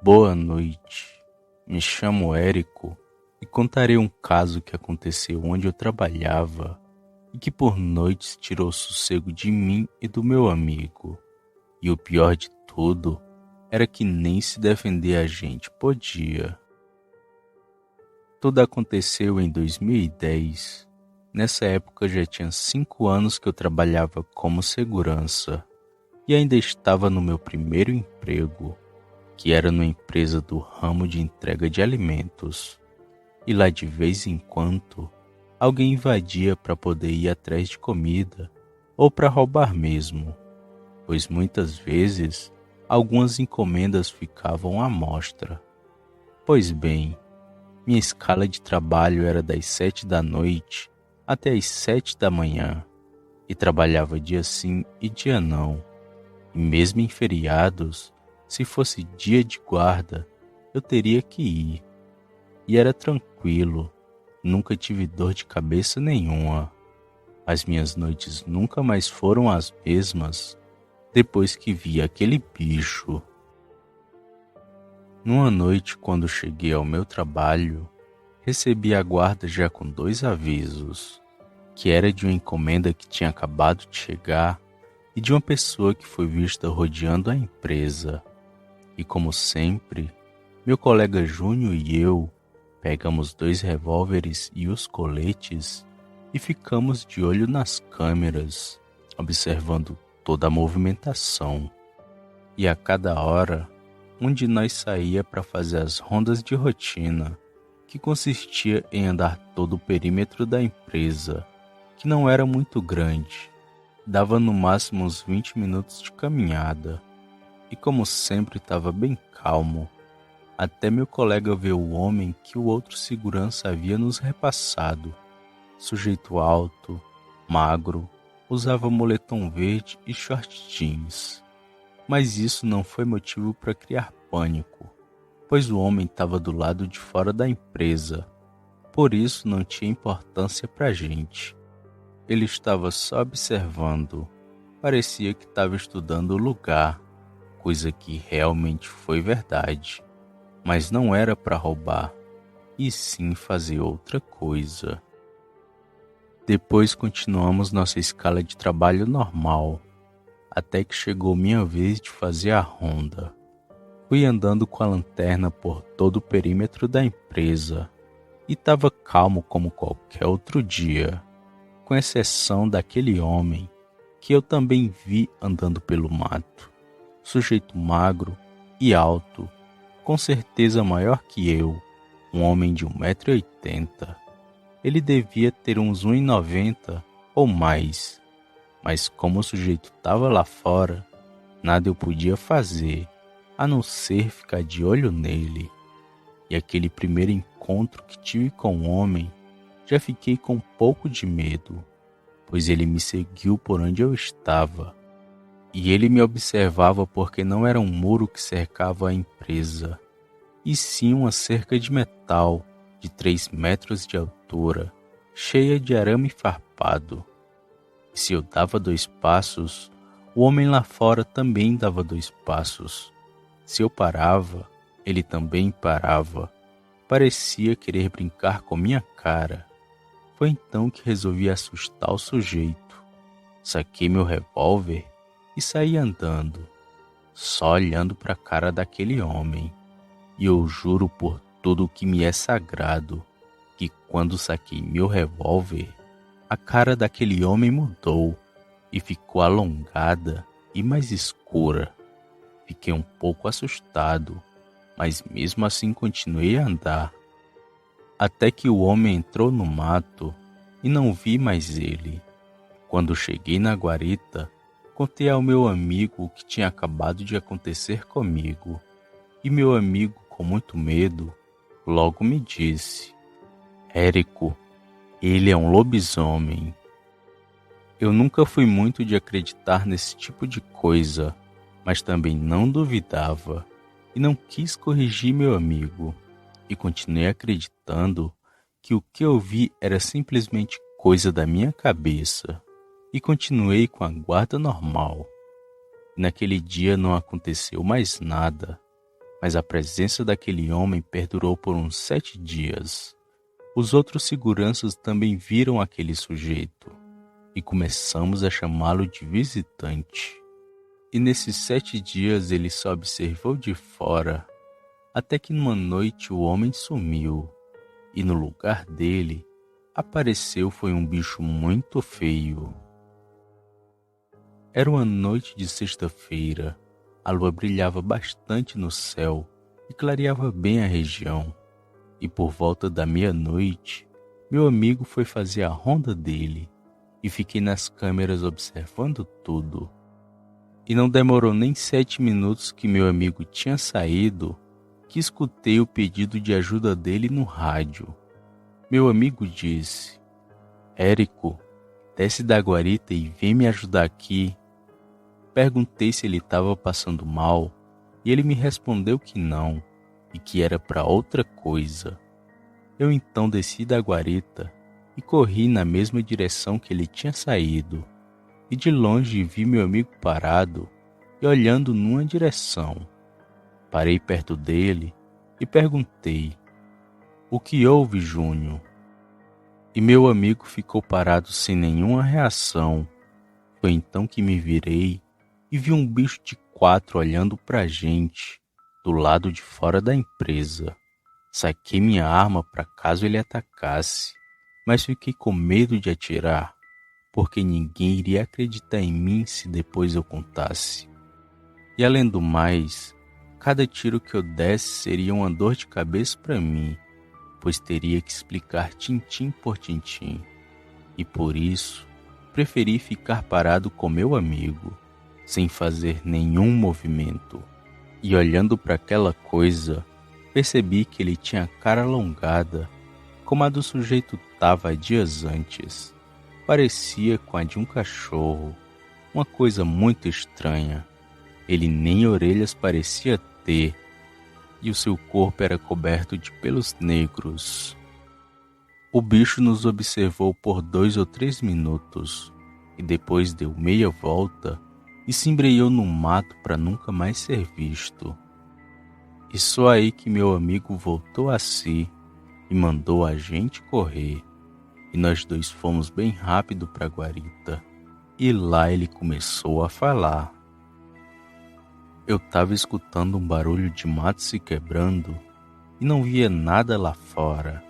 Boa noite, me chamo Érico e contarei um caso que aconteceu onde eu trabalhava e que por noites tirou o sossego de mim e do meu amigo. E o pior de tudo era que nem se defender a gente podia. Tudo aconteceu em 2010. Nessa época já tinha 5 anos que eu trabalhava como segurança e ainda estava no meu primeiro emprego, que era numa empresa do ramo de entrega de alimentos. E lá de vez em quando, alguém invadia para poder ir atrás de comida ou para roubar mesmo, pois muitas vezes algumas encomendas ficavam à mostra. Pois bem, minha escala de trabalho era das 7 da noite até as 7 da manhã e trabalhava dia sim e dia não. E mesmo em feriados, se fosse dia de guarda, eu teria que ir. E era tranquilo, nunca tive dor de cabeça nenhuma. As minhas noites nunca mais foram as mesmas depois que vi aquele bicho. Numa noite, quando cheguei ao meu trabalho, recebi a guarda já com 2 avisos, que era de uma encomenda que tinha acabado de chegar e de uma pessoa que foi vista rodeando a empresa. E como sempre, meu colega Júnior e eu pegamos 2 revólveres e os coletes e ficamos de olho nas câmeras, observando toda a movimentação. E a cada hora, um de nós saía para fazer as rondas de rotina, que consistia em andar todo o perímetro da empresa, que não era muito grande, dava no máximo uns 20 minutos de caminhada. E como sempre estava bem calmo, até meu colega ver o homem que o outro segurança havia nos repassado. Sujeito alto, magro, usava moletom verde e short jeans. Mas isso não foi motivo para criar pânico, pois o homem estava do lado de fora da empresa. Por isso não tinha importância para a gente. Ele estava só observando. Parecia que estava estudando o lugar, coisa que realmente foi verdade. Mas não era para roubar, e sim fazer outra coisa. Depois continuamos nossa escala de trabalho normal, até que chegou minha vez de fazer a ronda. Fui andando com a lanterna por todo o perímetro da empresa, e estava calmo como qualquer outro dia, com exceção daquele homem que eu também vi andando pelo mato. Sujeito magro e alto, com certeza maior que eu, um homem de 1,80 m. Ele devia ter uns 1,90 m ou mais, mas como o sujeito estava lá fora, nada eu podia fazer, a não ser ficar de olho nele. E aquele primeiro encontro que tive com o homem, já fiquei com um pouco de medo, pois ele me seguiu por onde eu estava. E ele me observava porque não era um muro que cercava a empresa, e sim uma cerca de metal de 3 metros de altura, cheia de arame farpado. E se eu dava 2 passos, o homem lá fora também dava 2 passos. Se eu parava, ele também parava. Parecia querer brincar com minha cara. Foi então que resolvi assustar o sujeito. Saquei meu revólver e saí andando, só olhando para a cara daquele homem. E eu juro por tudo que me é sagrado, que quando saquei meu revólver, a cara daquele homem mudou e ficou alongada e mais escura. Fiquei um pouco assustado, mas mesmo assim continuei a andar, até que o homem entrou no mato e não vi mais ele. Quando cheguei na guarita, contei ao meu amigo o que tinha acabado de acontecer comigo, e meu amigo, com muito medo, logo me disse: Érico, ele é um lobisomem. Eu nunca fui muito de acreditar nesse tipo de coisa, mas também não duvidava, e não quis corrigir meu amigo, e continuei acreditando que o que eu vi era simplesmente coisa da minha cabeça, e continuei com a guarda normal. Naquele dia não aconteceu mais nada, mas a presença daquele homem perdurou por uns 7 dias. Os outros seguranças também viram aquele sujeito e começamos a chamá-lo de visitante. E nesses 7 dias ele só observou de fora, até que numa noite o homem sumiu e no lugar dele apareceu foi um bicho muito feio. Era uma noite de sexta-feira, a lua brilhava bastante no céu e clareava bem a região. E por volta da meia-noite, meu amigo foi fazer a ronda dele e fiquei nas câmeras observando tudo. E não demorou nem 7 minutos que meu amigo tinha saído, que escutei o pedido de ajuda dele no rádio. Meu amigo disse: Érico, desce da guarita e vem me ajudar aqui. Perguntei se ele estava passando mal e ele me respondeu que não e que era para outra coisa. Eu então desci da guarita e corri na mesma direção que ele tinha saído. E de longe vi meu amigo parado e olhando numa direção. Parei perto dele e perguntei: O que houve, Júnior? E meu amigo ficou parado sem nenhuma reação. Foi então que me virei e vi um bicho de 4 olhando pra gente, do lado de fora da empresa. Saquei minha arma para caso ele atacasse, mas fiquei com medo de atirar, porque ninguém iria acreditar em mim se depois eu contasse. E além do mais, cada tiro que eu desse seria uma dor de cabeça para mim, pois teria que explicar tintim por tintim. E por isso, preferi ficar parado com meu amigo, sem fazer nenhum movimento. E olhando para aquela coisa, percebi que ele tinha a cara alongada, como a do sujeito tava dias antes. Parecia com a de um cachorro, uma coisa muito estranha. Ele nem orelhas parecia ter, e o seu corpo era coberto de pelos negros. O bicho nos observou por 2 ou 3 minutos, e depois deu meia volta e se embrenhou no mato para nunca mais ser visto. E só aí que meu amigo voltou a si e mandou a gente correr. E nós dois fomos bem rápido para a guarita. E lá ele começou a falar. Eu estava escutando um barulho de mato se quebrando e não via nada lá fora.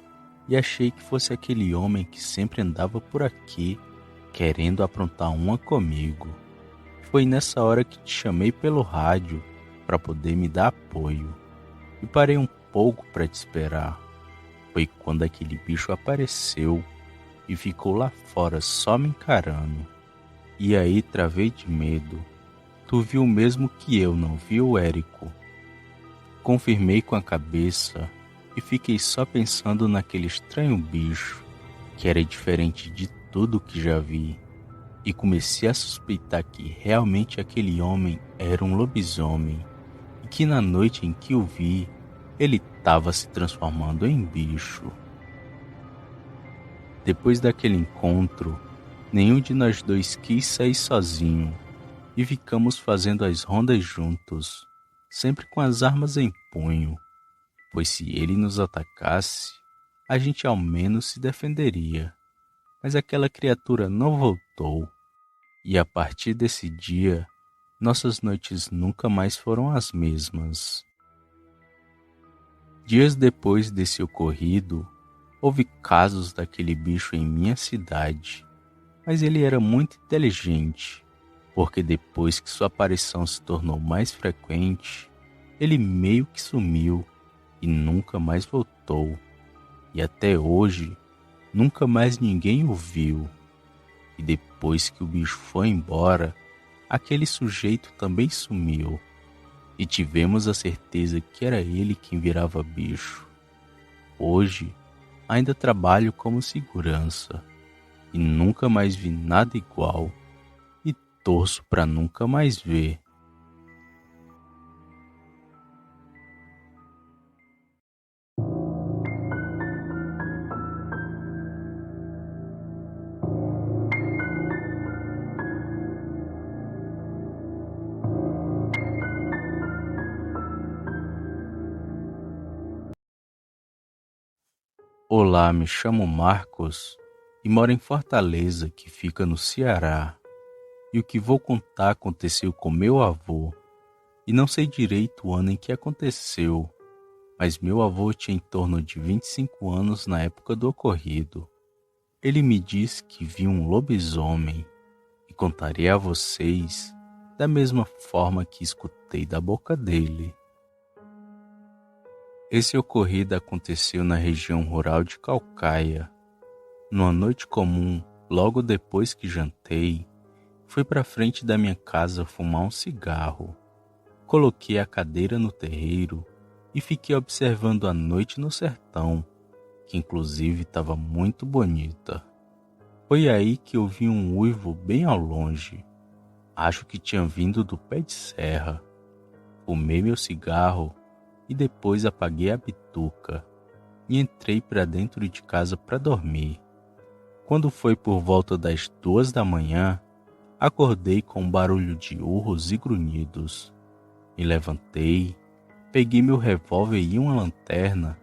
E achei que fosse aquele homem que sempre andava por aqui, querendo aprontar uma comigo. Foi nessa hora que te chamei pelo rádio para poder me dar apoio. E parei um pouco para te esperar. Foi quando aquele bicho apareceu e ficou lá fora só me encarando. E aí travei de medo. Tu viu o mesmo que eu, não viu, Érico? Confirmei com a cabeça e fiquei só pensando naquele estranho bicho, que era diferente de tudo que já vi. E comecei a suspeitar que realmente aquele homem era um lobisomem e que na noite em que o vi, ele estava se transformando em bicho. Depois daquele encontro, nenhum de nós dois quis sair sozinho e ficamos fazendo as rondas juntos, sempre com as armas em punho, pois se ele nos atacasse, a gente ao menos se defenderia. Mas aquela criatura não voltou, e a partir desse dia, nossas noites nunca mais foram as mesmas. Dias depois desse ocorrido, houve casos daquele bicho em minha cidade, mas ele era muito inteligente, porque depois que sua aparição se tornou mais frequente, ele meio que sumiu e nunca mais voltou. E até hoje, nunca mais ninguém o viu. E depois que o bicho foi embora, aquele sujeito também sumiu. E tivemos a certeza que era ele quem virava bicho. Hoje, ainda trabalho como segurança e nunca mais vi nada igual e torço para nunca mais ver. Olá, me chamo Marcos e moro em Fortaleza, que fica no Ceará. E o que vou contar aconteceu com meu avô. E não sei direito o ano em que aconteceu, mas meu avô tinha em torno de 25 anos na época do ocorrido. Ele me disse que viu um lobisomem e contarei a vocês da mesma forma que escutei da boca dele. Esse ocorrido aconteceu na região rural de Caucaia. Numa noite comum, logo depois que jantei, fui para frente da minha casa fumar um cigarro. Coloquei a cadeira no terreiro e fiquei observando a noite no sertão, que inclusive estava muito bonita. Foi aí que eu vi um uivo bem ao longe. Acho que tinha vindo do pé de serra. Fumei meu cigarro e depois apaguei a bituca e entrei para dentro de casa para dormir. Quando foi por volta das 2 da manhã, acordei com um barulho de urros e grunhidos. Me levantei, peguei meu revólver e uma lanterna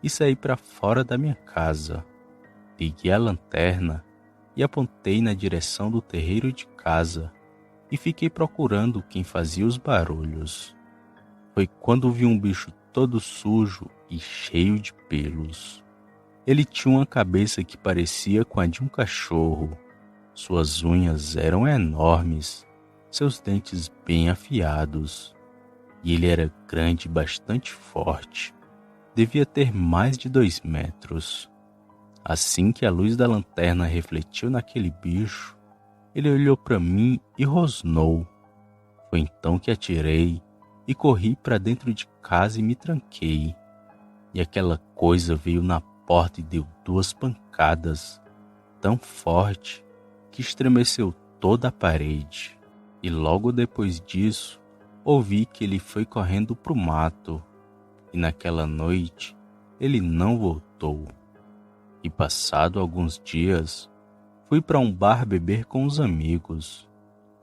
e saí para fora da minha casa. Liguei a lanterna e apontei na direção do terreiro de casa e fiquei procurando quem fazia os barulhos. Foi quando vi um bicho todo sujo e cheio de pelos. Ele tinha uma cabeça que parecia com a de um cachorro. Suas unhas eram enormes, seus dentes bem afiados. E ele era grande e bastante forte. Devia ter mais de 2 metros. Assim que a luz da lanterna refletiu naquele bicho, ele olhou para mim e rosnou. Foi então que atirei e corri para dentro de casa e me tranquei. E aquela coisa veio na porta e deu 2 pancadas, tão forte que estremeceu toda a parede. E logo depois disso, ouvi que ele foi correndo pro mato. E naquela noite, ele não voltou. E passado alguns dias, fui para um bar beber com os amigos.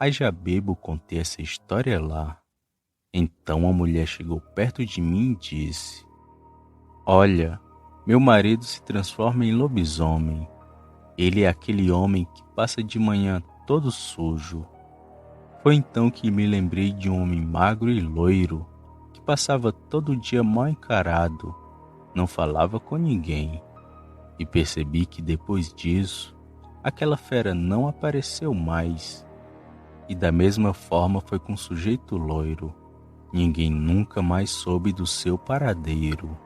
Aí já bebo contei essa história lá. Então a mulher chegou perto de mim e disse: Olha, meu marido se transforma em lobisomem. Ele é aquele homem que passa de manhã todo sujo. Foi então que me lembrei de um homem magro e loiro, que passava todo dia mal encarado, não falava com ninguém. E percebi que depois disso, aquela fera não apareceu mais. E da mesma forma foi com o sujeito loiro. Ninguém nunca mais soube do seu paradeiro.